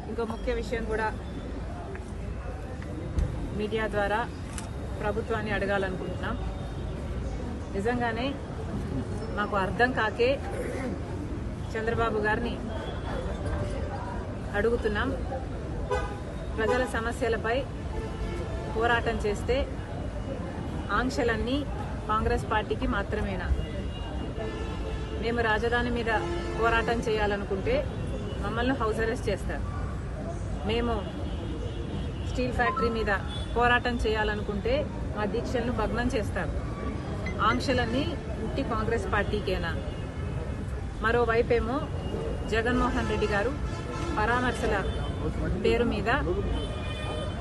ఇంకో ముఖ్య విషయం కూడా మీడియా ద్వారా ప్రభుత్వాన్ని అడగాలనుకుంటున్నాం. నిజంగానే మాకు అర్థం కాకే చంద్రబాబు గారిని అడుగుతున్నాం. ప్రజల సమస్యలపై పోరాటం చేస్తే ఆంక్షలన్నీ కాంగ్రెస్ పార్టీకి మాత్రమేనా? మేము రాజధాని మీద పోరాటం చేయాలనుకుంటే మమ్మల్ని హౌస్ అరెస్ట్ చేస్తారు. మేము స్టీల్ ఫ్యాక్టరీ మీద పోరాటం చేయాలనుకుంటే మా దీక్షలను భగ్నం చేస్తారు. ఆంక్షలన్నీ ఉట్టి కాంగ్రెస్ పార్టీకేనా? మరోవైపేమో జగన్మోహన్ రెడ్డి గారు పరామర్శల పేరు మీద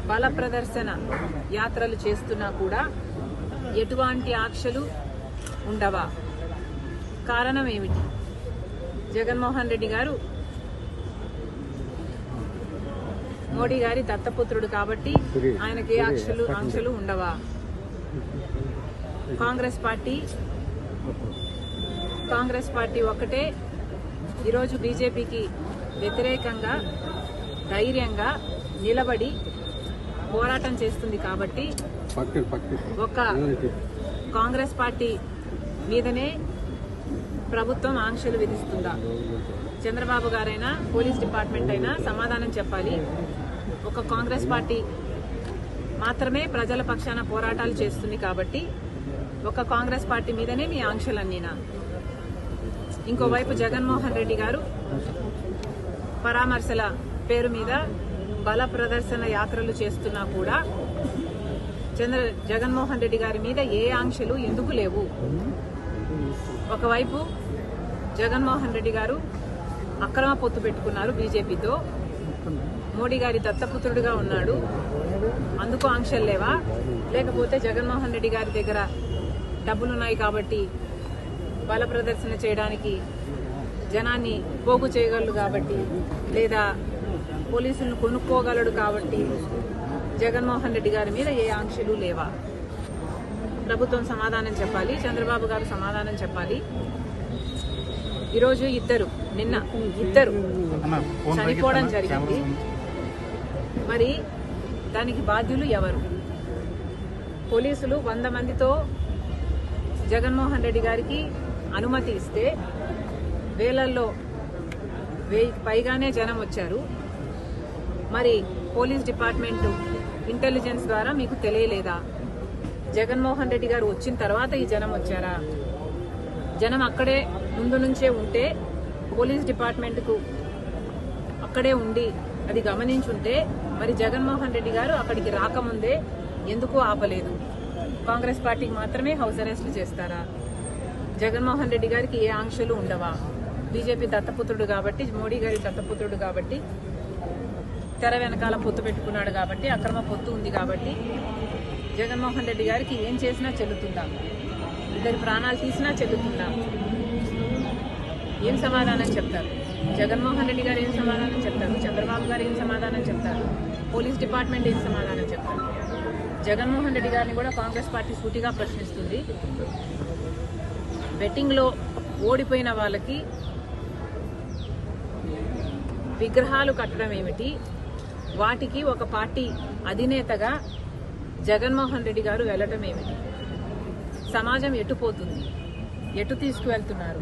బల ప్రదర్శన యాత్రలు చేస్తున్నా కూడా ఎటువంటి ఆంక్షలు ఉండవా? కారణం ఏమిటి? జగన్మోహన్ రెడ్డి గారు మోడీ గారి దత్తపుత్రుడు కాబట్టి ఆయనకి ఆంక్షలు ఉండవా? కాంగ్రెస్ పార్టీ ఒక్కటే ఈరోజు బీజేపీకి వ్యతిరేకంగా ధైర్యంగా నిలబడి పోరాటం చేస్తుంది కాబట్టి ఒక కాంగ్రెస్ పార్టీ మీదనే ప్రభుత్వం ఆంక్షలు విధిస్తుందా? చంద్రబాబు గారైనా పోలీస్ డిపార్ట్మెంట్ అయినా సమాధానం చెప్పాలి. ఒక కాంగ్రెస్ పార్టీ మాత్రమే ప్రజల పక్షాన పోరాటాలు చేస్తుంది కాబట్టి ఒక కాంగ్రెస్ పార్టీ మీదనే మీ ఆంక్షలన్నీనా? ఇంకోవైపు జగన్మోహన్ రెడ్డి గారు పరామర్శల పేరు మీద బల ప్రదర్శన యాత్రలు చేస్తున్నా కూడా జగన్మోహన్ రెడ్డి గారి మీద ఏ ఆంక్షలు ఎందుకు లేవు? ఒకవైపు జగన్మోహన్ రెడ్డి గారు అక్రమ పొత్తు పెట్టుకున్నారు బీజేపీతో, మోడీ గారి దత్తపుత్రుడిగా ఉన్నాడు, అందుకు ఆంక్షలు లేవా? లేకపోతే జగన్మోహన్ రెడ్డి గారి దగ్గర డబ్బులున్నాయి కాబట్టి బల ప్రదర్శన చేయడానికి జనాన్ని పోగు చేయగలడు కాబట్టి, లేదా పోలీసులను కొనుక్కోగలడు కాబట్టి జగన్మోహన్ రెడ్డి గారి మీద ఏ ఆంక్షలు లేవా? ప్రభుత్వం సమాధానం చెప్పాలి. చంద్రబాబు గారు సమాధానం చెప్పాలి. ఈరోజు నిన్న ఇద్దరు చనిపోవడం జరిగింది. మరి దానికి బాధ్యులు ఎవరు? పోలీసులు 100 మందితో జగన్మోహన్ రెడ్డి గారికి అనుమతి ఇస్తే వేలల్లో 1000కి పైగానే జనం వచ్చారు. మరి పోలీస్ డిపార్ట్మెంట్ ఇంటెలిజెన్స్ ద్వారా మీకు తెలియలేదా? జగన్మోహన్ రెడ్డి గారు వచ్చిన తర్వాత ఈ జనం వచ్చారా? జనం అక్కడే ముందు నుంచే ఉంటే పోలీస్ డిపార్ట్మెంట్కు అక్కడే ఉండి అది గమనించుంటే మరి జగన్మోహన్ రెడ్డి గారు అక్కడికి రాకముందే ఎందుకు ఆపలేదు? కాంగ్రెస్ పార్టీకి మాత్రమే హౌస్ అరెస్టులు చేస్తారా? జగన్మోహన్ రెడ్డి గారికి ఏ ఆంక్షలు ఉండవా? బీజేపీ దత్తపుత్రుడు కాబట్టి, మోడీ గారి దత్తపుత్రుడు కాబట్టి, తెర వెనకాల పొత్తు పెట్టుకున్నాడు కాబట్టి, అక్రమ పొత్తు ఉంది కాబట్టి జగన్మోహన్ రెడ్డి గారికి ఏం చేసినా చెల్లుతుందా? ఇద్దరి ప్రాణాలు తీసినా చెల్లుతుందా? ఏం సమాధానం చెప్తారు? జగన్మోహన్ రెడ్డి గారు ఏం సమాధానం చెప్తారు? చంద్రబాబు గారు ఏం సమాధానం చెప్తారు? పోలీస్ డిపార్ట్మెంట్ ఏం సమాధానం చెప్తారు? జగన్మోహన్ రెడ్డి గారిని కూడా కాంగ్రెస్ పార్టీ సూటిగా ప్రశ్నిస్తుంది. బెట్టింగ్లో ఓడిపోయిన వాళ్ళకి విగ్రహాలు కట్టడం ఏమిటి? వాటికి ఒక పార్టీ అధినేతగా జగన్మోహన్ రెడ్డి గారు వెళ్ళటం ఏమిటి? సమాజం ఎటుపోతుంది? ఎటు తీసుకువెళ్తున్నారు?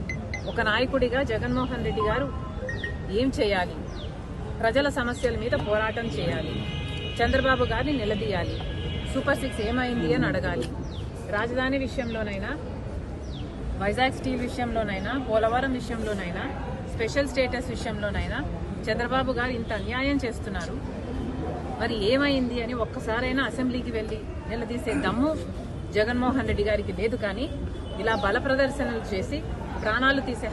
ఒక నాయకుడిగా జగన్మోహన్ రెడ్డి గారు ఏం చేయాలి? ప్రజల సమస్యల మీద పోరాటం చేయాలి. చంద్రబాబు గారిని నిలదీయాలి. సూపర్ 6 ఏమైంది అని అడగాలి. రాజధాని విషయంలోనైనా, వైజాగ్ స్టీల్ విషయంలోనైనా, పోలవరం విషయంలోనైనా, స్పెషల్ స్టేటస్ విషయంలోనైనా చంద్రబాబు గారు ఇంత అన్యాయం చేస్తున్నారు. మరి ఏమైంది అని ఒక్కసారైనా అసెంబ్లీకి వెళ్లి నిలదీసే దమ్ము జగన్మోహన్ రెడ్డి గారికి లేదు. కానీ ఇలా బల ప్రదర్శనలు చేసి ప్రాణాలు తీసే